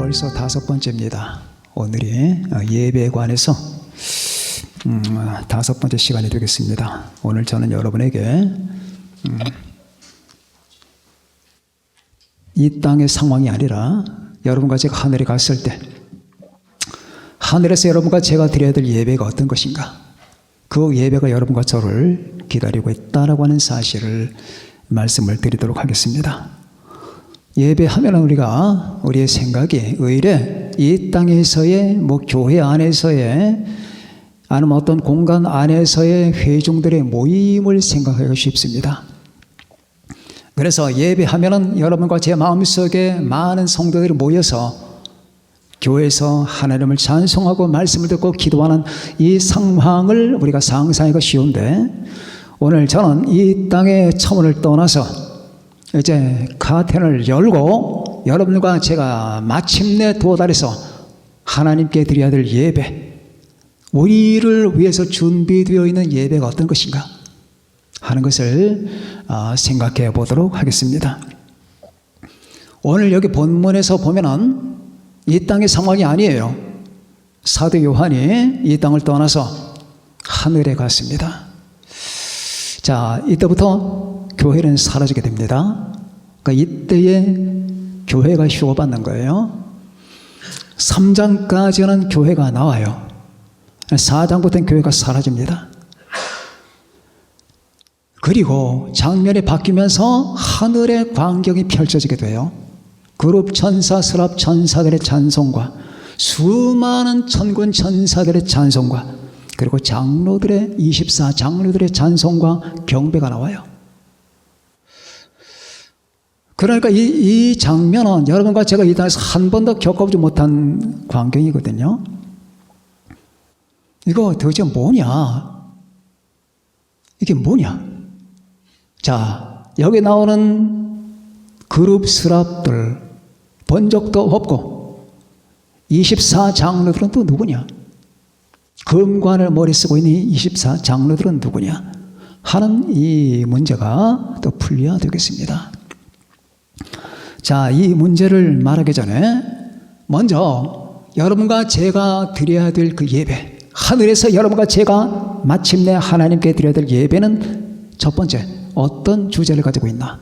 벌써 5번째입니다. 오늘이 예배에 관해서 5번째 시간이 되겠습니다. 오늘 저는 여러분에게 이 땅의 상황이 아니라 여러분과 제가 하늘에 갔을 때 하늘에서 여러분과 제가 드려야 될 예배가 어떤 것인가, 그 예배가 여러분과 저를 기다리고 있다라고 하는 사실을 말씀을 드리도록 하겠습니다. 예배하면 우리가 우리의 생각이 의례 이 땅에서의 교회 안에서의 아니면 어떤 공간 안에서의 회중들의 모임을 생각하기가 쉽습니다. 그래서 예배하면은 여러분과 제 마음속에 많은 성도들이 모여서 교회에서 하나님을 찬송하고 말씀을 듣고 기도하는 이 상황을 우리가 상상하기가 쉬운데, 오늘 저는 이 땅의 차원을 떠나서 이제 카텐을 열고 여러분과 제가 마침내 도달해서 하나님께 드려야 될 예배, 우리를 위해서 준비되어 있는 예배가 어떤 것인가 하는 것을 생각해 보도록 하겠습니다. 오늘 여기 본문에서 보면은 이 땅의 상황이 아니에요. 사도 요한이 이 땅을 떠나서 하늘에 갔습니다. 자, 이때부터 교회는 사라지게 됩니다. 그러니까 이때에 교회가 휴업받는 거예요. 3장까지는 교회가 나와요. 4장부터는 교회가 사라집니다. 그리고 장면이 바뀌면서 하늘의 광경이 펼쳐지게 돼요. 그룹 천사, 스랍 천사들의 찬송과 수많은 천군 천사들의 찬송과 그리고 장로들의 24장로들의 찬송과 경배가 나와요. 그러니까 이 장면은 여러분과 제가 이 땅에서 한 번도 겪어보지 못한 광경이거든요. 이거 도대체 뭐냐? 이게 뭐냐? 자, 여기 나오는 그룹 스랍들 본 적도 없고 24장로들은 또 누구냐? 금관을 머리 쓰고 있는 24장로들은 누구냐? 하는 이 문제가 또 풀려야 되겠습니다. 자, 이 문제를 말하기 전에 먼저 여러분과 제가 드려야 될 그 예배, 하늘에서 여러분과 제가 마침내 하나님께 드려야 될 예배는 첫 번째 어떤 주제를 가지고 있나?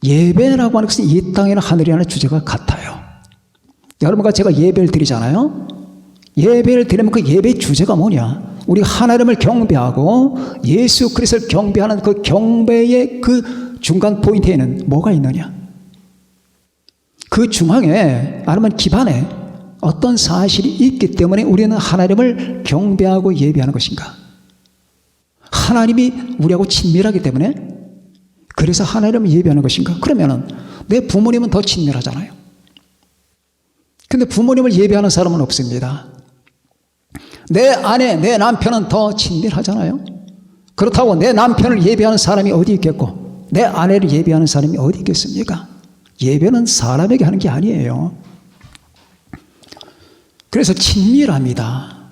예배라고 하는 것은 이 땅이나 하늘이라는 주제가 같아요. 여러분과 제가 예배를 드리잖아요. 예배를 드리면 그 예배의 주제가 뭐냐? 우리가 하나님을 경배하고 예수 그리스도를 경배하는 그 경배의 그 중간 포인트에는 뭐가 있느냐? 그 중앙에 아니면 기반에 어떤 사실이 있기 때문에 우리는 하나님을 경배하고 예배하는 것인가? 하나님이 우리하고 친밀하기 때문에 그래서 하나님을 예배하는 것인가? 그러면은 내 부모님은 더 친밀하잖아요. 근데 부모님을 예배하는 사람은 없습니다. 내 아내, 내 남편은 더 친밀하잖아요. 그렇다고 내 남편을 예배하는 사람이 어디 있겠고 내 아내를 예배하는 사람이 어디 있겠습니까? 예배는 사람에게 하는 게 아니에요. 그래서 친밀합니다.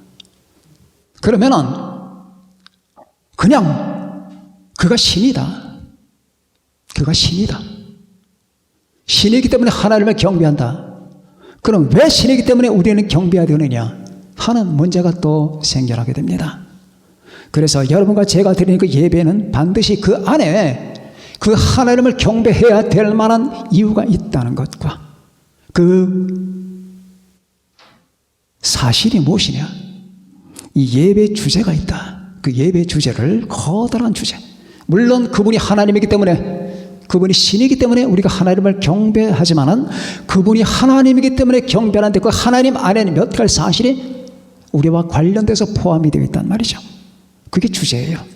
그러면은 그냥 그가 신이다. 그가 신이다. 신이기 때문에 하나님을 경배한다. 그럼 왜 신이기 때문에 우리는 경배해야 되느냐 하는 문제가 또 생겨나게 됩니다. 그래서 여러분과 제가 드리는 그 예배는 반드시 그 안에 그 하나님을 경배해야 될 만한 이유가 있다는 것과 그 사실이 무엇이냐, 이 예배 주제가 있다. 그 예배 주제를 커다란 주제, 물론 그분이 하나님이기 때문에 그분이 신이기 때문에 우리가 하나님을 경배하지만은 그분이 하나님이기 때문에 경배하는데 그 하나님 안에는 몇 가지 사실이 우리와 관련돼서 포함이 되어 있단 말이죠. 그게 주제예요.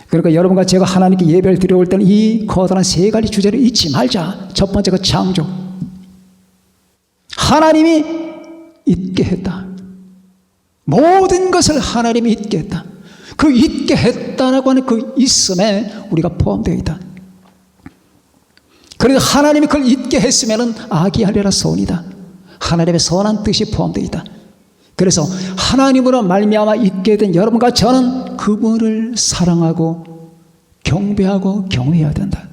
그러니까 여러분과 제가 하나님께 예배를 드려올 때는 이 커다란 3가지 주제를 잊지 말자. 첫 번째가 창조. 하나님이 있게 했다. 모든 것을 하나님이 있게 했다. 그 있게 했다라고 하는 그 있음에 우리가 포함되어 있다. 그래서 하나님이 그걸 있게 했으면 악이 아니라 선이다. 하나님의 선한 뜻이 포함되어 있다. 그래서 하나님으로 말미암아 있게 된 여러분과 저는 그분을 사랑하고 경배하고 경외해야 된다.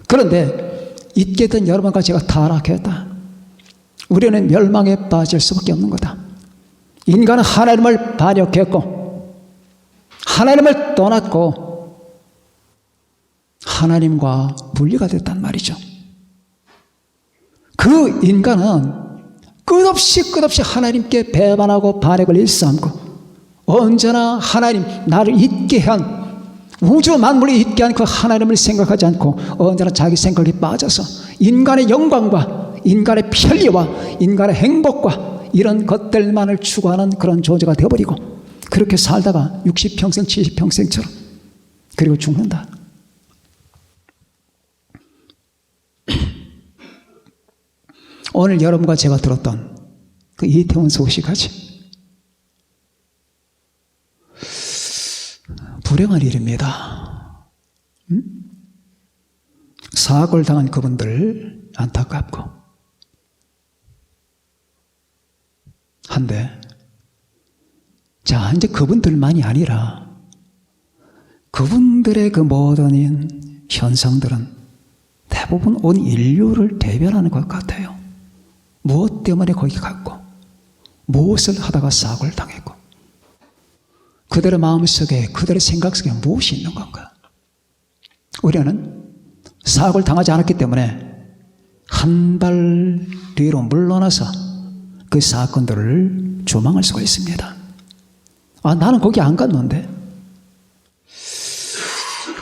그런데 있게 된 여러분과 제가 타락했다. 우리는 멸망에 빠질 수밖에 없는 거다. 인간은 하나님을 반역했고 하나님을 떠났고 하나님과 분리가 됐단 말이죠. 그 인간은 끝없이 하나님께 배반하고 반역을 일삼고 언제나 하나님, 나를 잊게 한 우주 만물이 잊게 한 그 하나님을 생각하지 않고 언제나 자기 생각에 빠져서 인간의 영광과 인간의 편리와 인간의 행복과 이런 것들만을 추구하는 그런 존재가 되어버리고 그렇게 살다가 60평생 70평생처럼 그리고 죽는다. 오늘 여러분과 제가 들었던 그 이태원 소식까지 불행한 일입니다. 사고를 당한 그분들 안타깝고 한데 자 이제 그분들만이 아니라 그분들의 그 모든 현상들은 대부분 온 인류를 대변하는 것 같아요. 무엇 때문에 거기 갔고 무엇을 하다가 사고를 당했고 그들의 마음속에 그들의 생각 속에 무엇이 있는 건가? 우리는 사고를 당하지 않았기 때문에 한 발 뒤로 물러나서 그 사건들을 조망할 수가 있습니다. 아, 나는 거기 안 갔는데.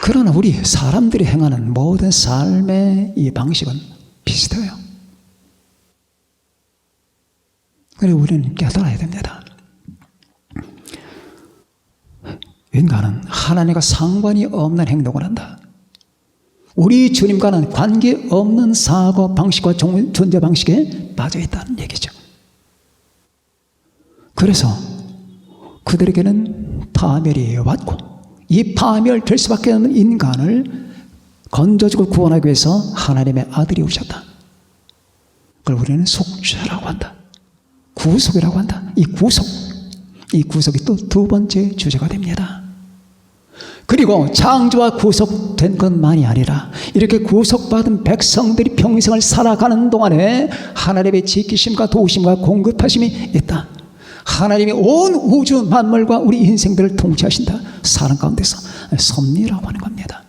그러나 우리 사람들이 행하는 모든 삶의 이 방식은 비슷해요. 그리고 우리는 깨달아야 됩니다. 인간은 하나님과 상관이 없는 행동을 한다. 우리 주님과는 관계없는 사고 방식과 존재 방식에 빠져 있다는 얘기죠. 그래서 그들에게는 파멸이 왔고 이 파멸될 수밖에 없는 인간을 건져주고 구원하기 위해서 하나님의 아들이 오셨다. 그걸 우리는 속죄라고 한다. 구속이라고 한다. 이 구속이 또 두 번째 주제가 됩니다. 그리고 창조와 구속된 것만이 아니라 이렇게 구속받은 백성들이 평생을 살아가는 동안에 하나님의 지키심과 도우심과 공급하심이 있다. 하나님이 온 우주 만물과 우리 인생들을 통치하신다. 사람 가운데서 섭리라고 하는 겁니다.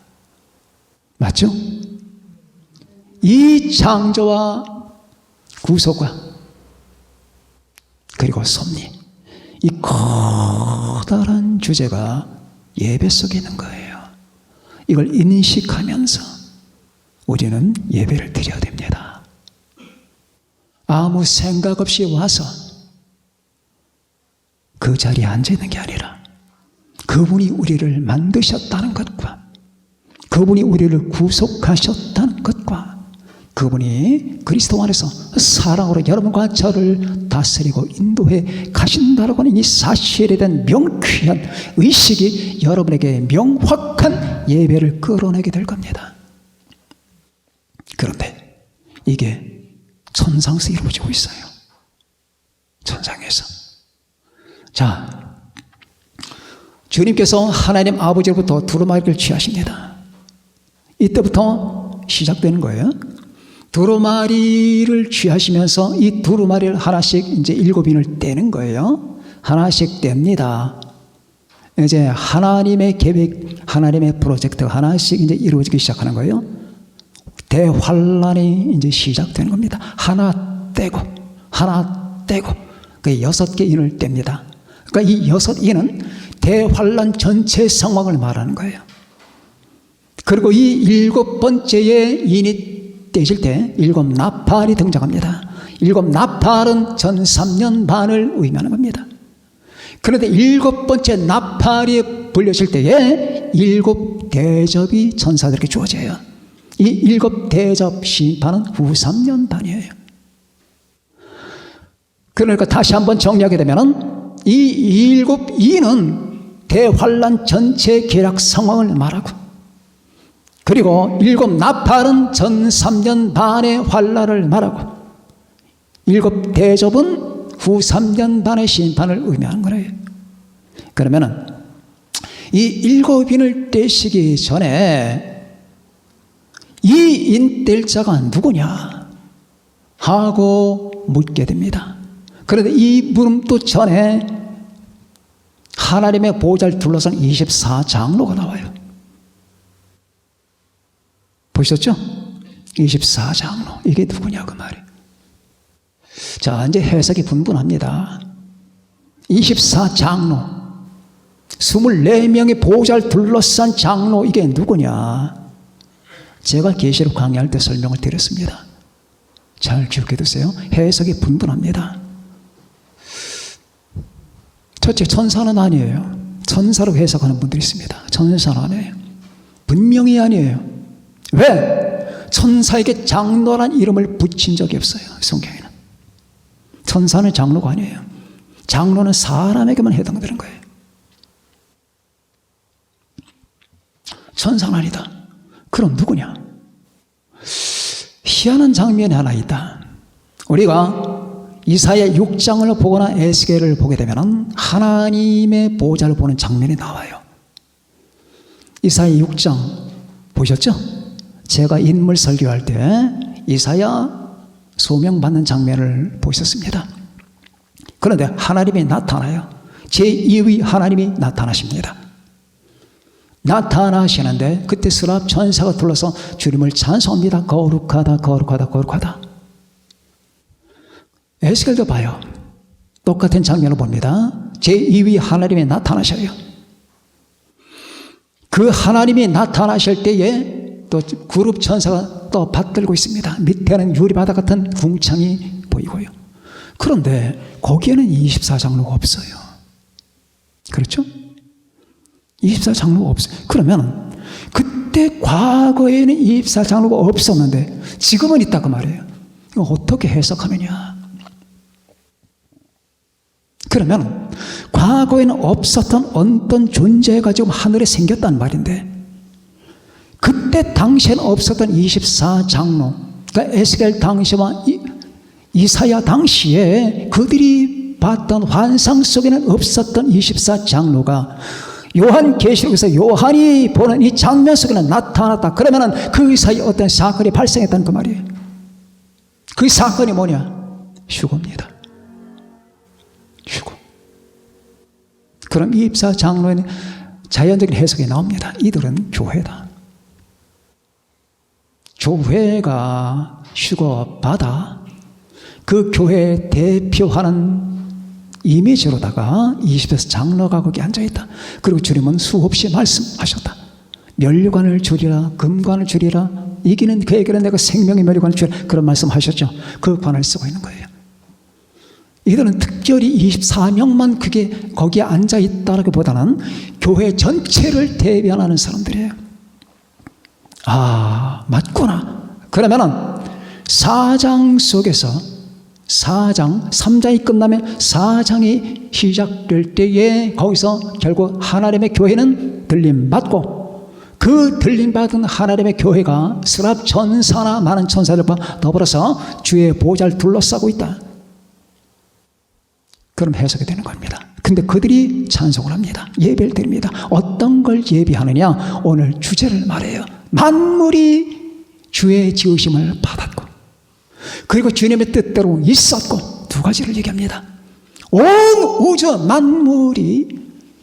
맞죠? 이 창조와 구속과 그리고 섭리, 이 커다란 주제가 예배 속에 있는 거예요. 이걸 인식하면서 우리는 예배를 드려야 됩니다. 아무 생각 없이 와서 그 자리에 앉아 있는 게 아니라 그분이 우리를 만드셨다는 것과 그분이 우리를 구속하셨다는 것과 그분이 그리스도 안에서 사랑으로 여러분과 저를 다스리고 인도해 가신다라고 하는 이 사실에 대한 명쾌한 의식이 여러분에게 명확한 예배를 끌어내게 될 겁니다. 그런데 이게 천상에서 이루어지고 있어요. 천상에서. 자, 주님께서 하나님 아버지로부터 두루마리를 취하십니다. 이때부터 시작되는 거예요. 두루마리를 취하시면서 이 두루마리를 하나씩 이제 7인을 떼는 거예요. 하나씩 뗍니다. 이제 하나님의 계획, 하나님의 프로젝트가 하나씩 이제 이루어지기 시작하는 거예요. 대환란이 이제 시작되는 겁니다. 하나 떼고, 하나 떼고, 그 6개 인을 뗍니다. 그러니까 이 6인은 대환란 전체 상황을 말하는 거예요. 그리고 이 7번째의 인이 떼질 때 7 나팔이 등장합니다. 7 나팔은 전 3년 반을 의미하는 겁니다. 그런데 7번째 나팔이 불려질 때에 7 대접이 천사들에게 주어져요. 이 7 대접 심판은 후 3년 반이에요. 그러니까 다시 한번 정리하게 되면은 이 7 이는 대환란 전체 계략 상황을 말하고 그리고 7 나팔은 전 3년 반의 환란을 말하고 7 대접은 후 3년 반의 심판을 의미하는 거예요. 그러면은 이 7인을 떼시기 전에 이 인 뗄 자가 누구냐 하고 묻게 됩니다. 그런데 이 물음도 전에 하나님의 보좌를 둘러싼 24장로가 나와요. 보셨죠? 24장로. 이게 누구냐 그 말이에요. 자, 이제 해석이 분분합니다. 24장로. 24명의 보좌를 둘러싼 장로, 이게 누구냐? 제가 계시록 강의할 때 설명을 드렸습니다. 잘 기억해 두세요. 해석이 분분합니다. 첫째, 천사는 아니에요. 천사로 해석하는 분들이 있습니다. 천사는 아니에요. 분명히 아니에요. 왜? 천사에게 장로란 이름을 붙인 적이 없어요. 성경에는. 천사는 장로가 아니에요. 장로는 사람에게만 해당되는 거예요. 천사는 아니다. 그럼 누구냐? 희한한 장면이 하나 있다. 우리가 이사야 6장을 보거나 에스겔을 보게 되면 하나님의 보좌를 보는 장면이 나와요. 이사야 6장 보셨죠? 제가 인물 설교할 때 이사야 소명받는 장면을 보셨습니다. 그런데 하나님이 나타나요. 제2위 하나님이 나타나십니다. 나타나시는데 그때 스랍 천사가 둘러서 주님을 찬송합니다. 거룩하다, 거룩하다, 거룩하다. 에스겔도 봐요. 똑같은 장면을 봅니다. 제2위 하나님이 나타나셔요. 그 하나님이 나타나실 때에 또 그룹 천사가 또 받들고 있습니다. 밑에는 유리바다 같은 궁창이 보이고요. 그런데 거기에는 24장로가 없어요. 그렇죠? 24장로가 없어요. 그러면 그때 과거에는 24장로가 없었는데 지금은 있다 그 말이에요. 이거 어떻게 해석하느냐? 그러면 과거에는 없었던 어떤 존재가 지금 하늘에 생겼단 말인데 그때 당시에는 없었던 24장로, 그러니까 에스겔 당시와 이사야 당시에 그들이 봤던 환상 속에는 없었던 24장로가 요한계시록에서 요한이 보는 이 장면 속에는 나타났다. 그러면 그 사이에 어떤 사건이 발생했다는 그 말이에요. 그 사건이 뭐냐? 휴거입니다. 휴거. 그럼 24장로에는 자연적인 해석이 나옵니다. 이들은 교회다. 교회가 휴거받아 그 교회에 대표하는 이미지로다가 20에서 장로가 거기 앉아있다. 그리고 주님은 수없이 말씀하셨다. 멸관을 주리라, 금관을 주리라, 이기는 그에게는 내가 생명의 멸관을 주리라, 그런 말씀하셨죠. 그 관을 쓰고 있는 거예요. 이들은 특별히 24명만 그게 거기에 앉아있다라고 보다는 교회 전체를 대변하는 사람들이에요. 아, 맞구나. 그러면은 4장 속에서 4장, 3장이 끝나면 4장이 시작될 때에 거기서 결국 하나님의 교회는 들림받고 그 들림받은 하나님의 교회가 스랍 천사나 많은 천사들과 더불어서 주의 보좌를 둘러싸고 있다. 그럼 해석이 되는 겁니다. 근데 그들이 찬송을 합니다. 예배를 드립니다. 어떤 걸 예비하느냐? 오늘 주제를 말해요. 만물이 주의 지으심을 받았고 그리고 주님의 뜻대로 있었고 두 가지를 얘기합니다. 온 우주 만물이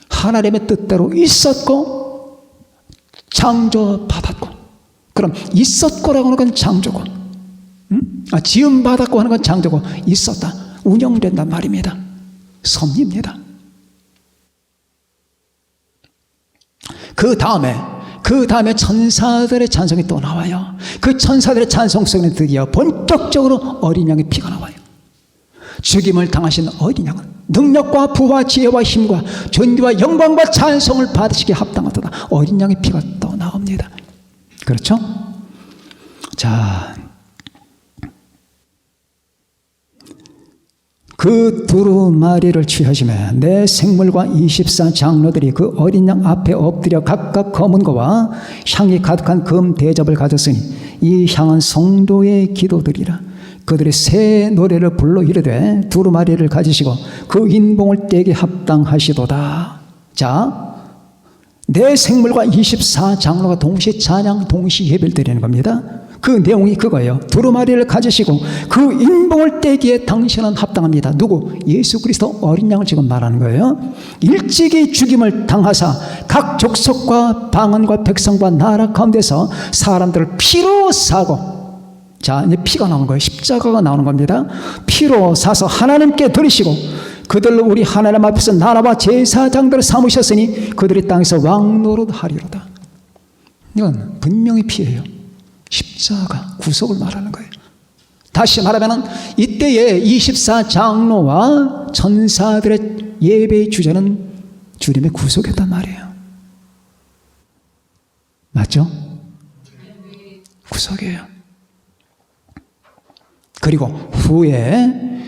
하나님의 뜻대로 있었고 창조받았고 그럼 있었고라고 하는 건 창조고 지음받았고 하는 건 창조고 있었다. 운영된단 말입니다. 섭리입니다. 그 다음에 천사들의 찬송이 또 나와요. 그 천사들의 찬송 속에는 드디어 본격적으로 어린 양의 피가 나와요. 죽임을 당하신 어린 양은 능력과 부와 지혜와 힘과 존귀와 영광과 찬송을 받으시기에 합당하도다. 어린 양의 피가 또 나옵니다. 그렇죠? 자, 그 두루마리를 취하시며 내 생물과 24장로들이 그 어린 양 앞에 엎드려 각각 검은 거와 향이 가득한 금 대접을 가졌으니 이 향은 성도의 기도들이라. 그들이 새 노래를 불러 이르되 두루마리를 가지시고 그 인봉을 떼게 합당하시도다. 자, 내 생물과 24장로가 동시에 찬양 동시 예배를 드리는 겁니다. 그 내용이 그거예요. 두루마리를 가지시고 그 인봉을 떼기에 당신은 합당합니다. 누구? 예수 그리스도 어린 양을 지금 말하는 거예요. 일찍이 죽임을 당하사 각 족속과 방언과 백성과 나라 가운데서 사람들을 피로 사고, 자, 이제 피가 나오는 거예요. 십자가가 나오는 겁니다. 피로 사서 하나님께 드리시고 그들로 우리 하나님 앞에서 나라와 제사장들을 삼으셨으니 그들이 땅에서 왕노릇하리로다. 이건 분명히 피예요. 십자가, 구속을 말하는 거예요. 다시 말하면 이때의 24장로와 천사들의 예배의 주제는 주님의 구속이었단 말이에요. 맞죠? 구속이에요. 그리고 후에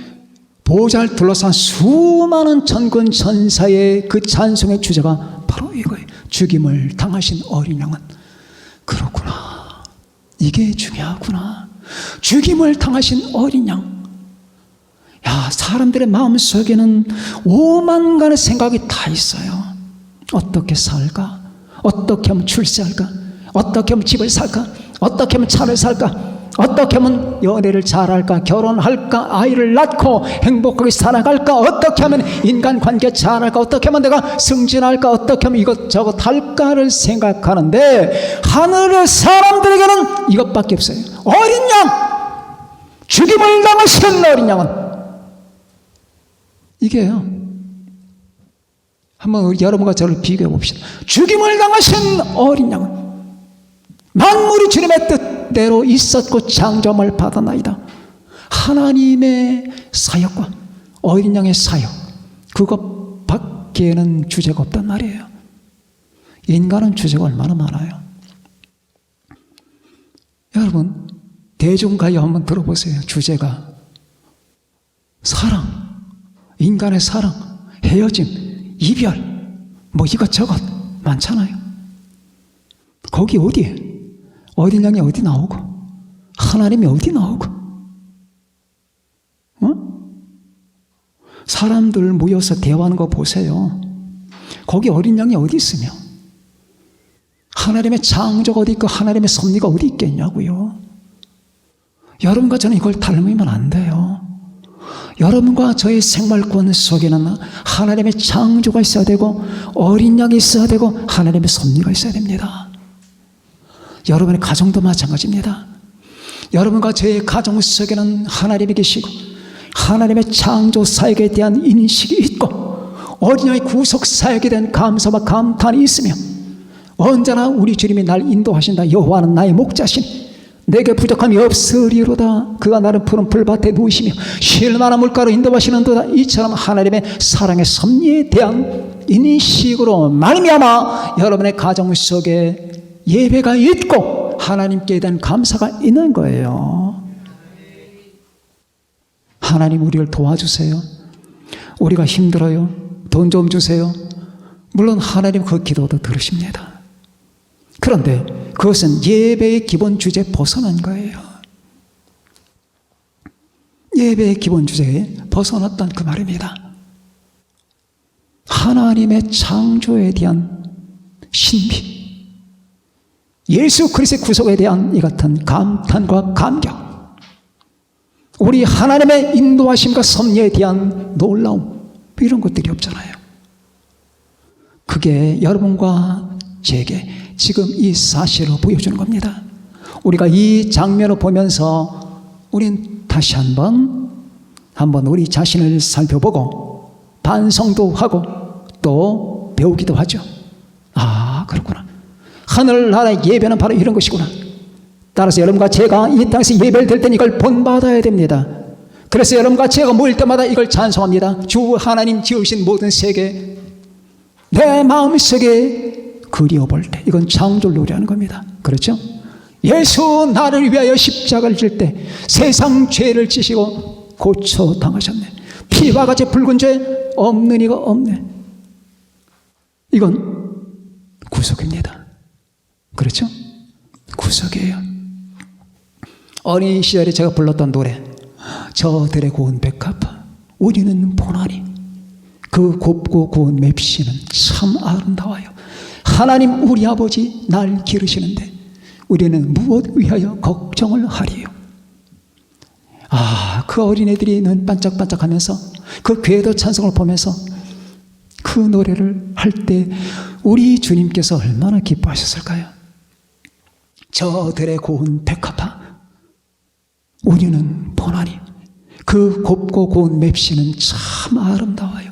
보좌를 둘러싼 수많은 천군 천사의 그 찬송의 주제가 바로 이거예요. 죽임을 당하신 어린 양은. 그렇구나. 이게 중요하구나. 죽임을 당하신 어린 양. 야, 사람들의 마음속에는 오만간의 생각이 다 있어요. 어떻게 살까? 어떻게 하면 출세할까? 어떻게 하면 집을 살까? 어떻게 하면 차를 살까? 어떻게 하면 연애를 잘할까? 결혼할까? 아이를 낳고 행복하게 살아갈까? 어떻게 하면 인간관계 잘할까? 어떻게 하면 내가 승진할까? 어떻게 하면 이것저것 할까를 생각하는데 하늘의 사람들에게는 이것밖에 없어요. 어린 양! 죽임을 당하신 어린 양은 이게요. 한번 우리 여러분과 저를 비교해 봅시다. 죽임을 당하신 어린 양은 만물이 주님의 뜻대로 있었고 창조함을 받았나이다. 하나님의 사역과 어린 양의 사역, 그것밖에는 주제가 없단 말이에요. 인간은 주제가 얼마나 많아요. 여러분, 대중가요 한번 들어보세요. 주제가 사랑, 인간의 사랑, 헤어짐, 이별, 뭐 이것저것 많잖아요. 거기 어디에? 어린 양이 어디 나오고 하나님이 어디 나오고, 사람들 모여서 대화하는 거 보세요. 거기 어린 양이 어디 있으며 하나님의 창조가 어디 있고 하나님의 섭리가 어디 있겠냐고요. 여러분과 저는 이걸 닮으면 안 돼요. 여러분과 저의 생활권 속에는 하나님의 창조가 있어야 되고 어린 양이 있어야 되고 하나님의 섭리가 있어야 됩니다. 여러분의 가정도 마찬가지입니다. 여러분과 저의 가정 속에는 하나님이 계시고 하나님의 창조 사역에 대한 인식이 있고 어린 양의 구속 사역에 대한 감사와 감탄이 있으며 언제나 우리 주님이 날 인도하신다. 여호와는 나의 목자신 내게 부족함이 없으리로다. 그가 나를 푸른 풀밭에 누우시며 쉴 만한 물가로 인도하시는도다. 이처럼 하나님의 사랑의 섭리에 대한 인식으로 말미암아 여러분의 가정 속에 예배가 있고 하나님께 대한 감사가 있는 거예요. 하나님 우리를 도와주세요. 우리가 힘들어요. 돈 좀 주세요. 물론 하나님 그 기도도 들으십니다. 그런데 그것은 예배의 기본 주제에 벗어난 거예요. 예배의 기본 주제에 벗어났던 그 말입니다. 하나님의 창조에 대한 신비, 예수 그리스도의 구속에 대한 이 같은 감탄과 감격, 우리 하나님의 인도하심과 섭리에 대한 놀라움, 이런 것들이 없잖아요. 그게 여러분과 제게 지금 이 사실을 보여주는 겁니다. 우리가 이 장면을 보면서 우린 다시 한번 우리 자신을 살펴보고 반성도 하고 또 배우기도 하죠. 아, 그렇구나. 하늘나라의 예배는 바로 이런 것이구나. 따라서 여러분과 제가 이 땅에서 예배를 드릴 때는 이걸 본받아야 됩니다. 그래서 여러분과 제가 모일 때마다 이걸 찬송합니다. 주 하나님 지으신 모든 세계 내 마음속에 그리워볼 때, 이건 창조를 노래하는 겁니다. 그렇죠? 예수 나를 위하여 십자가를 질 때 세상 죄를 지시고 고쳐 당하셨네. 피와 같이 붉은 죄 없는 이가 없네. 이건 구속입니다. 그렇죠? 구속이에요. 어린 시절에 제가 불렀던 노래, 저들의 고운 백합 우리는 보나니 그 곱고 고운 맵시는 참 아름다워요. 하나님 우리 아버지 날 기르시는데 우리는 무엇 위하여 걱정을 하리요. 그 어린애들이 눈 반짝반짝하면서 그 궤도 찬송을 보면서 그 노래를 할 때 우리 주님께서 얼마나 기뻐하셨을까요? 저들의 고운 백합화, 우리는 보나니 그 곱고 고운 맵시는 참 아름다워요.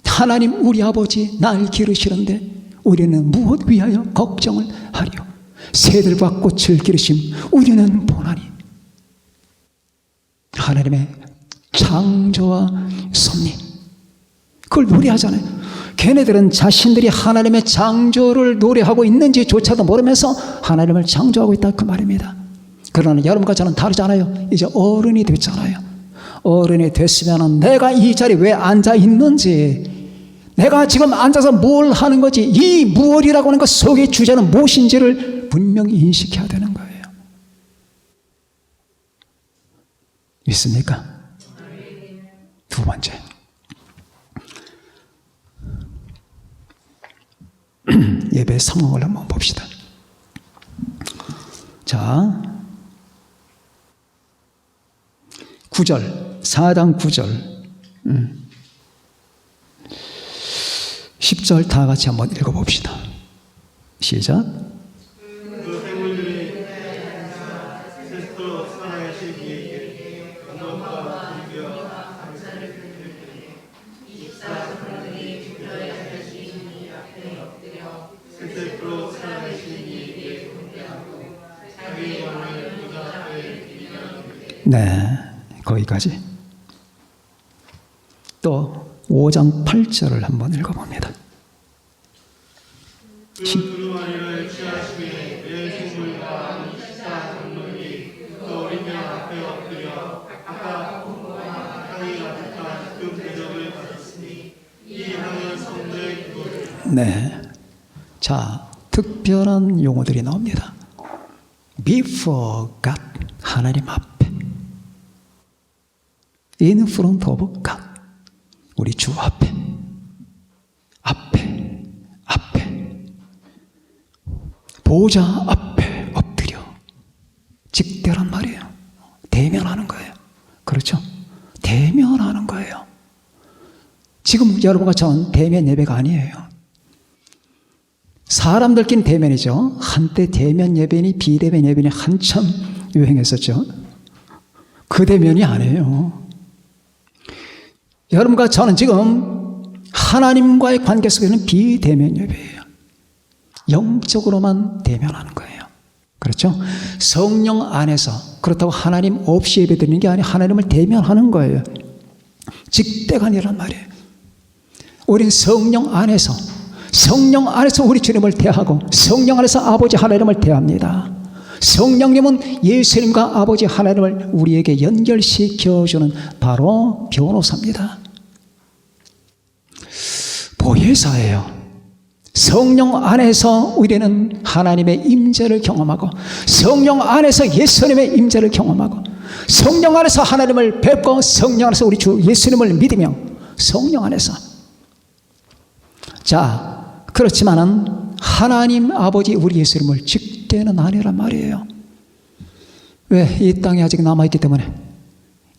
하나님 우리 아버지 날 기르시는데 우리는 무엇 위하여 걱정을 하리요. 새들과 꽃을 기르심 우리는 보나니. 하나님의 창조와 섭리, 그걸 노래하잖아요. 걔네들은 자신들이 하나님의 창조를 노래하고 있는지조차도 모르면서 하나님을 창조하고 있다, 그 말입니다. 그러나 여러분과 저는 다르잖아요. 이제 어른이 됐잖아요. 어른이 됐으면 내가 이 자리에 왜 앉아 있는지, 내가 지금 앉아서 뭘 하는 거지, 이 무엇이라고 하는 것 속의 주제는 무엇인지를 분명히 인식해야 되는 거예요. 있습니까? 두 번째, 예배 상황을 한번 봅시다. 자, 9절, 4장 9절, 10절 다 같이 한번 읽어봅시다. 시작. 네, 거기까지. 또 5장 8절을 한번 읽어봅니다. 네, 자, 특별한 용어들이 나옵니다. Before God, 하나님 앞에. In front of God, 우리 주 앞에. 보좌 앞에 엎드려. 직대란 말이에요. 대면하는 거예요. 그렇죠? 대면하는 거예요. 지금 여러분과 저는 대면 예배가 아니에요. 사람들끼리 대면이죠. 한때 대면 예배니 비대면 예배니 한참 유행했었죠. 그 대면이 아니에요. 여러분과 저는 지금 하나님과의 관계 속에는 비대면 예배예요. 영적으로만 대면하는 거예요. 그렇죠? 성령 안에서, 그렇다고 하나님 없이 예배드리는 게 아니라 하나님을 대면하는 거예요. 직대간이란 말이에요. 우린 성령 안에서 우리 주님을 대하고 성령 안에서 아버지 하나님을 대합니다. 성령님은 예수님과 아버지 하나님을 우리에게 연결시켜주는 바로 변호사입니다. 보혜사예요. 성령 안에서 우리는 하나님의 임재를 경험하고, 성령 안에서 예수님의 임재를 경험하고, 성령 안에서 하나님을 뵙고, 성령 안에서 우리 주 예수님을 믿으며, 성령 안에서. 자, 그렇지만은 하나님 아버지 우리 예수님을 직대는 아니란 말이에요. 왜? 이 땅에 아직 남아있기 때문에,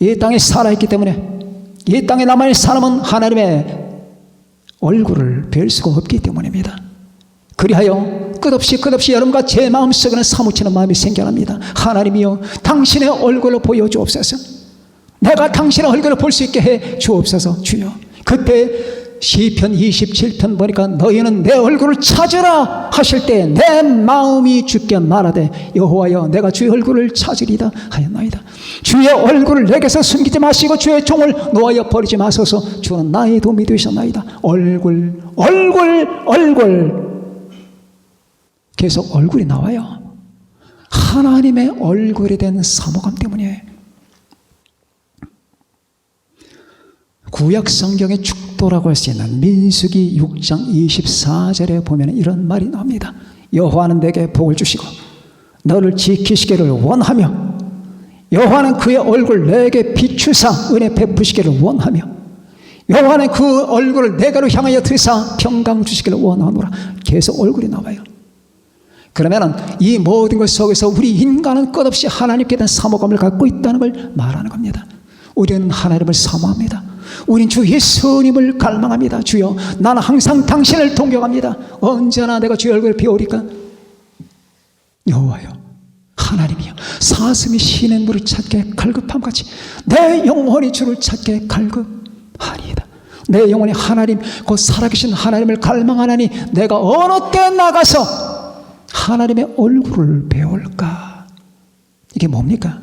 이 땅에 살아있기 때문에, 이 땅에 남아있는 사람은 하나님의 얼굴을 뵐 수가 없기 때문입니다. 그리하여 끝없이 여러분과 제 마음속에는 사무치는 마음이 생겨납니다. 하나님이여, 당신의 얼굴을 보여주옵소서. 내가 당신의 얼굴을 볼 수 있게 해 주옵소서. 주여, 그때 시편 27편 보니까 너희는 내 얼굴을 찾으라 하실 때 내 마음이 주께 말하되 여호와여, 내가 주의 얼굴을 찾으리다 하였나이다. 주의 얼굴을 내게서 숨기지 마시고 주의 종을 놓아여 버리지 마소서. 주는 나의 도움이 되셨나이다. 얼굴 계속 얼굴이 나와요. 하나님의 얼굴에 대한 사모감 때문이에요. 구약 성경의 축도라고 할 수 있는 민수기 6장 24절에 보면 이런 말이 나옵니다. 여호와는 내게 복을 주시고 너를 지키시기를 원하며, 여호와는 그의 얼굴 내게 비추사 은혜 베푸시기를 원하며, 여호와는 그 얼굴을 내게로 향하여 드사 평강 주시기를 원하노라. 계속 얼굴이 나와요. 그러면은 이 모든 것 속에서 우리 인간은 끝없이 하나님께 대한 사모감을 갖고 있다는 걸 말하는 겁니다. 우리는 하나님을 사모합니다. 우린 주 예수님을 갈망합니다. 주여, 나는 항상 당신을 동경합니다. 언제나 내가 주의 얼굴을 비오리까? 여호와여, 하나님이여, 사슴이 신의 물을 찾게 갈급함같이 내 영혼이 주를 찾게 갈급하리이다. 내 영혼이 하나님, 곧 살아계신 하나님을 갈망하나니 내가 어느 때 나가서 하나님의 얼굴을 배울까? 이게 뭡니까?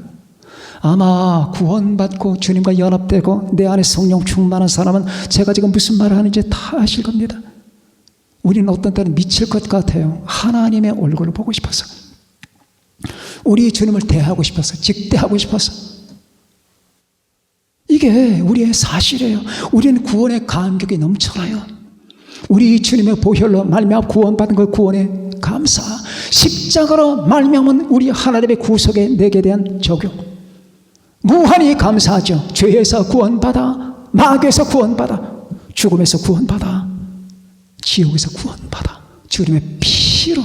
아마 구원받고 주님과 연합되고 내 안에 성령 충만한 사람은 제가 지금 무슨 말을 하는지 다 아실 겁니다. 우리는 어떤 때는 미칠 것 같아요. 하나님의 얼굴을 보고 싶어서, 우리 주님을 대하고 싶어서, 직대하고 싶어서. 이게 우리의 사실이에요. 우리는 구원의 감격이 넘쳐나요. 우리 주님의 보혈로 말미암아 구원받은 그 구원의 감사, 십자가로 말미암은 우리 하나님의 구속의 내게 대한 적용, 무한히 감사하죠. 죄에서 구원받아, 마귀에서 구원받아, 죽음에서 구원받아, 지옥에서 구원받아, 주님의 피로,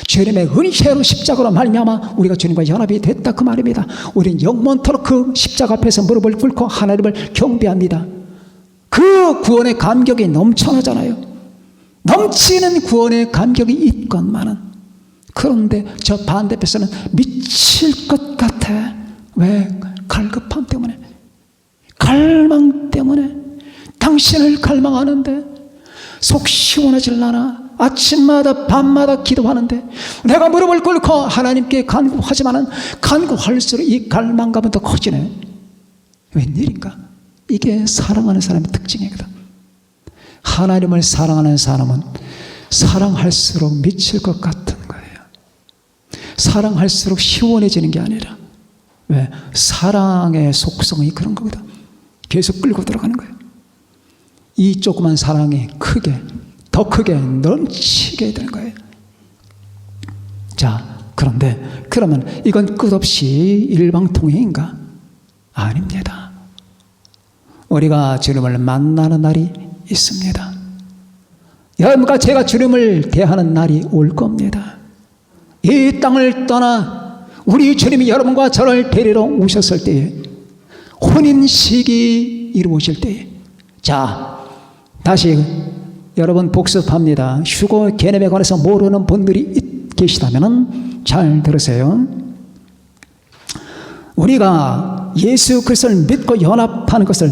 주님의 은혜로 십자가로 말미암아 우리가 주님과 연합이 됐다, 그 말입니다. 우리는 영원토록 그 십자가 앞에서 무릎을 꿇고 하나님을 경배합니다. 그 구원의 감격이 넘쳐나잖아요. 넘치는 구원의 감격이 있건만은, 그런데 저 반대편에서는 미칠 것 같아. 왜? 갈급함 때문에, 갈망 때문에. 당신을 갈망하는데 속 시원해질라나 아침마다 밤마다 기도하는데 내가 무릎을 꿇고 하나님께 간구하지만은 간구할수록 이 갈망감은 더 커지네. 웬일인가? 이게 사랑하는 사람의 특징이거든. 하나님을 사랑하는 사람은 사랑할수록 미칠 것 같은 거예요. 사랑할수록 시원해지는 게 아니라, 왜? 사랑의 속성이 그런 거거든. 계속 끌고 들어가는 거예요. 이 조그만 사랑이 크게, 더 크게 넘치게 되는 거예요. 자, 그런데 그러면 이건 끝없이 일방통행인가? 아닙니다. 우리가 주님을 만나는 날이 있습니다. 여러분과 제가 주님을 대하는 날이 올 겁니다. 이 땅을 떠나 우리 주님이 여러분과 저를 데리러 오셨을 때에, 혼인식이 이루어질 때에, 자, 다시 여러분 복습합니다. 휴거 개념에 관해서 모르는 분들이 계시다면 잘 들으세요. 우리가 예수 그리스도를 믿고 연합하는 것을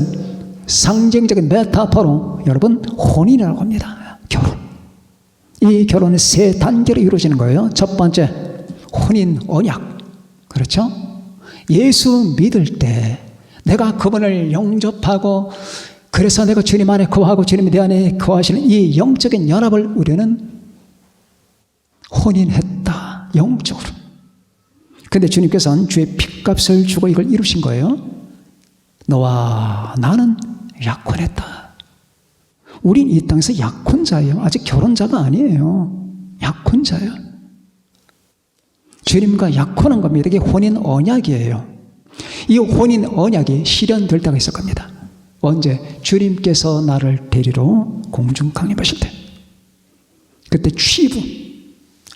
상징적인 메타포로 여러분 혼인이라고 합니다. 결혼. 이 결혼은 세 단계로 이루어지는 거예요. 첫 번째, 혼인 언약. 그렇죠? 예수 믿을 때 내가 그분을 영접하고, 그래서 내가 주님 안에 거하고 주님이 내 안에 거하시는 이 영적인 연합을 우리는 혼인했다, 영적으로. 근데 주님께서는 주의 핏값을 주고 이걸 이루신 거예요. 너와 나는 약혼했다. 우린 이 땅에서 약혼자예요. 아직 결혼자가 아니에요. 약혼자예요. 주님과 약혼한 겁니다. 이게 혼인 언약이에요. 이 혼인 언약이 실현될 때가 있을 겁니다. 언제? 주님께서 나를 데리러 공중 강림하실 때. 그때 취부,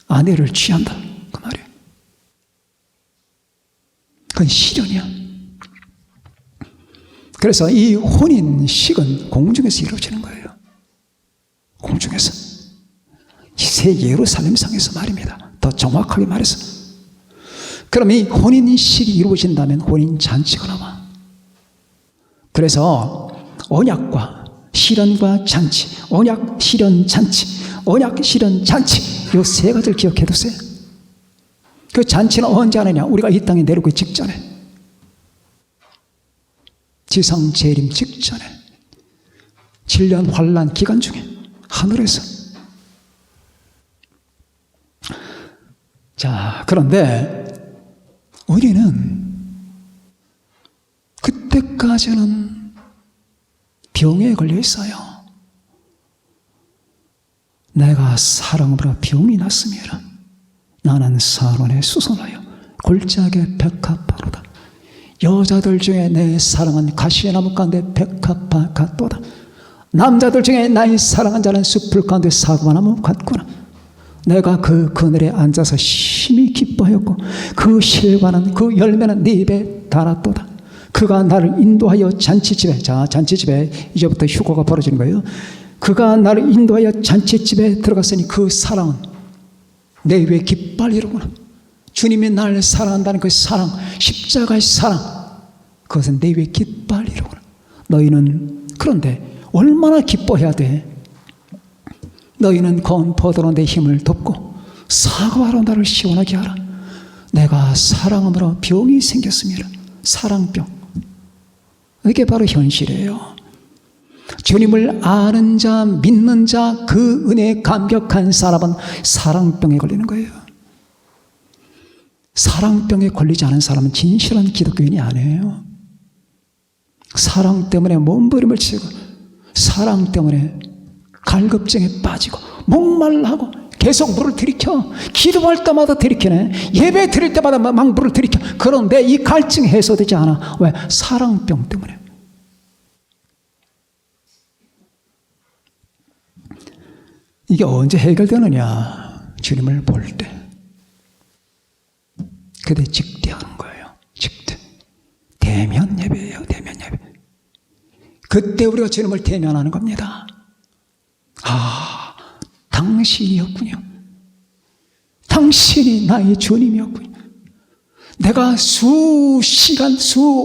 아내를 취한다, 그 말이에요. 그건 실현이야. 그래서 이 혼인식은 공중에서 이루어지는 거예요. 공중에서. 새 예루살렘상에서 말입니다. 더 정확하게 말해서. 그럼 이 혼인식이 이루어진다면 혼인잔치가 나와. 그래서 언약과 실현과 잔치, 언약, 실현, 잔치, 언약, 실현, 잔치, 이 세 가지를 기억해 두세요. 그 잔치는 언제 하느냐? 우리가 이 땅에 내려오기 직전에, 지상 재림 직전에, 7년 환란 기간 중에 하늘에서. 자, 그런데 우리는 그때까지는 병에 걸려 있어요. 내가 사랑으로 병이 났으면 나는 사론에 수선하여 골짜기에 백합화로다. 여자들 중에 내 사랑은 가시나무 가운데 백합화 같도다. 남자들 중에 나의 사랑한 자는 숲풀 가운데 사과나무 같구나. 내가 그 그늘에 앉아서 심히 기뻐하였고 그 실과는 그 열매는 네 입에 달았도다. 그가 나를 인도하여 잔치집에, 자, 잔치집에 이제부터 휴거가 벌어지는 거예요. 그가 나를 인도하여 잔치집에 들어갔으니 그 사랑은 내 위에 깃발 이루구나. 주님이 나를 사랑한다는 그 사랑, 십자가의 사랑, 그것은 내 위에 깃발 이루구나. 너희는 그런데 얼마나 기뻐해야 돼? 너희는 건 포도로 내 힘을 덮고 사과로 나를 시원하게 하라. 내가 사랑함으로 병이 생겼습니다. 사랑병. 이게 바로 현실이에요. 주님을 아는 자, 믿는 자, 그 은혜에 감격한 사람은 사랑병에 걸리는 거예요. 사랑병에 걸리지 않은 사람은 진실한 기독교인이 아니에요. 사랑 때문에 몸부림을 치고, 사랑 때문에 갈급증에 빠지고, 목말라하고 계속 물을 들이켜. 기도할 때마다 들이키네. 예배 드릴 때마다 막 물을 들이켜. 그런데 이 갈증이 해소되지 않아. 왜? 사랑병 때문에. 이게 언제 해결되느냐? 주님을 볼 때. 그때 직대하는 거예요. 직대. 대면 예배예요. 대면 예배. 그때 우리가 주님을 대면하는 겁니다. 아, 당신이었군요. 당신이 나의 주님이었군요. 내가 수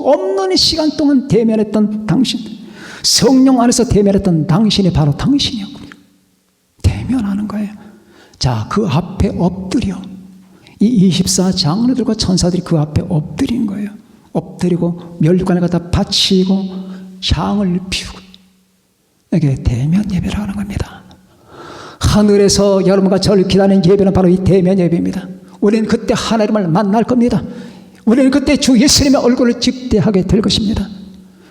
없는 시간 동안 대면했던 당신, 성령 안에서 대면했던 당신이 바로 당신이었군요. 대면하는 거예요. 자, 그 앞에 엎드려. 이 24장로들과 천사들이 그 앞에 엎드린 거예요. 엎드리고 멸관을 갖다 바치고 향을 피우고, 이게 대면 예배를 하는 겁니다. 하늘에서 여러분과 저를 기다리는 예배는 바로 이 대면 예배입니다. 우리는 그때 하나님을 만날 겁니다. 우리는 그때 주 예수님의 얼굴을 직대하게 될 것입니다.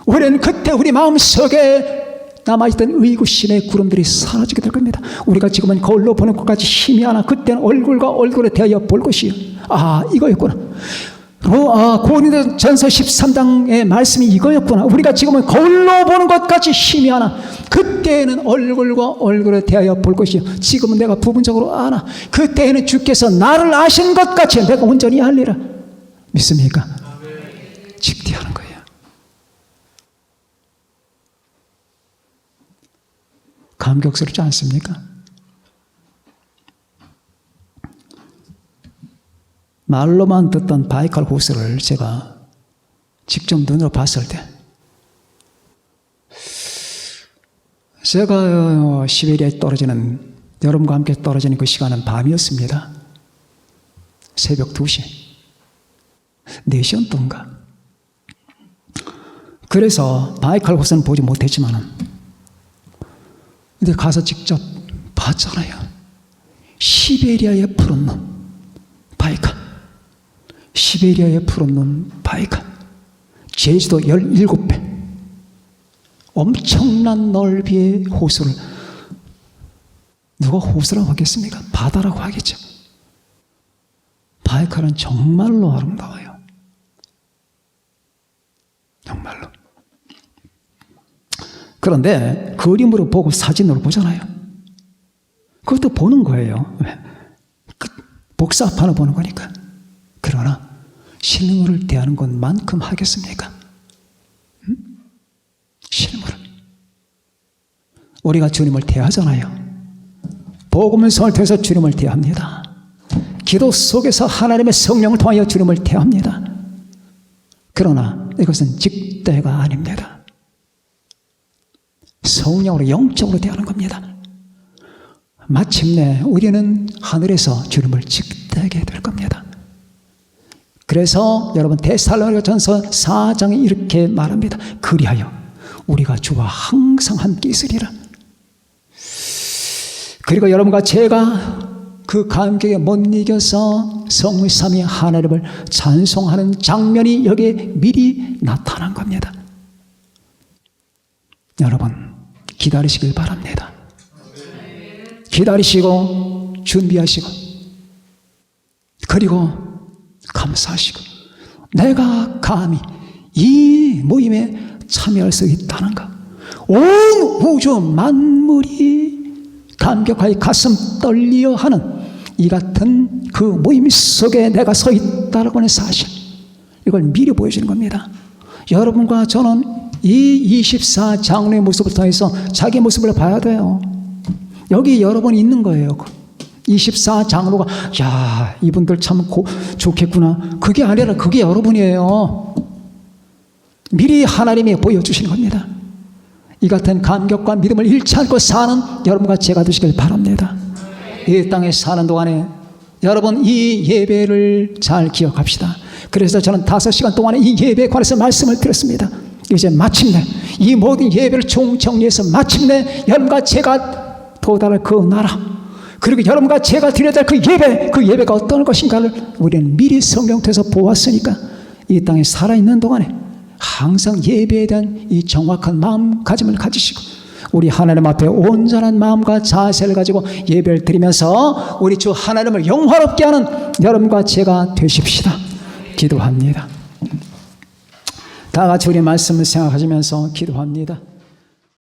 우리는 그때 우리 마음속에 남아있던 의구심의 구름들이 사라지게 될 겁니다. 우리가 지금은 거울로 보는 것까지 힘이 하나, 그때는 얼굴과 얼굴에 대하여 볼 것이요. 아, 이거였구나. 고린도전서 13장의 말씀이 이거였구나. 우리가 지금은 거울로 보는 것까지 힘이 하나, 그때에는 얼굴과 얼굴에 대하여 볼 것이요. 지금은 내가 부분적으로 아나, 그때에는 주께서 나를 아신 것 같이 내가 온전히 알리라. 믿습니까? 직대하는 거예요. 감격스럽지 않습니까? 말로만 듣던 바이칼 호수를 제가 직접 눈으로 봤을 때, 제가 시베리아에 떨어지는, 여러분과 함께 떨어지는 그 시간은 밤이었습니다. 새벽 2시, 4시였던가. 그래서 바이칼 호수는 보지 못했지만, 근데 가서 직접 봤잖아요. 시베리아의 푸른 눈, 바이칼. 시베리아의 푸른 눈, 바이칼. 제주도 17배. 엄청난 넓이의 호수를, 누가 호수라고 하겠습니까? 바다라고 하겠죠. 바이칼은 정말로 아름다워요. 정말로. 그런데 그림으로 보고 사진으로 보잖아요. 그것도 보는 거예요. 복사판을 보는 거니까. 그러나 실물을 대하는 것만큼 하겠습니까? 실물을. 우리가 주님을 대하잖아요. 복음을 통해서 주님을 대합니다. 기도 속에서 하나님의 성령을 통하여 주님을 대합니다. 그러나 이것은 직대가 아닙니다. 성령으로, 영적으로 대하는 겁니다. 마침내 우리는 하늘에서 주님을 직대하게 될 겁니다. 그래서 여러분 데살로니가전서 4장에 이렇게 말합니다. 그리하여 우리가 주와 항상 함께 있으리라. 그리고 여러분과 제가 그 감격에 못 이겨서 성삼위 하나님을 찬송하는 장면이 여기에 미리 나타난 겁니다. 여러분 기다리시길 바랍니다. 기다리시고 준비하시고, 그리고 감사하시고, 내가 감히 이 모임에 참여할 수 있다는가, 온 우주 만물이 감격하여 가슴 떨리어 하는 이 같은 그 모임 속에 내가 서 있다라고 하는 사실, 이걸 미리 보여주는 겁니다. 여러분과 저는 이 24장로의 모습을 통해서 자기 모습을 봐야 돼요. 여기 여러분이 있는 거예요. 24장로가 야, 이분들 참 좋겠구나. 그게 아니라 그게 여러분이에요. 미리 하나님이 보여주시는 겁니다. 이 같은 감격과 믿음을 잃지 않고 사는 여러분과 제가 되시길 바랍니다. 이 땅에 사는 동안에 여러분 이 예배를 잘 기억합시다. 그래서 저는 5시간 동안에 이 예배에 관해서 말씀을 드렸습니다. 이제 마침내 이 모든 예배를 총정리해서 마침내 여러분과 제가 도달할 그 나라, 그리고 여러분과 제가 드려야 될 그 예배가 어떤 것인가를 우리는 미리 성경에서 보았으니까 이 땅에 살아있는 동안에 항상 예배에 대한 이 정확한 마음가짐을 가지시고 우리 하나님 앞에 온전한 마음과 자세를 가지고 예배를 드리면서 우리 주 하나님을 영화롭게 하는 여러분과 제가 되십시다. 기도합니다. 다 같이 우리 말씀을 생각하시면서 기도합니다.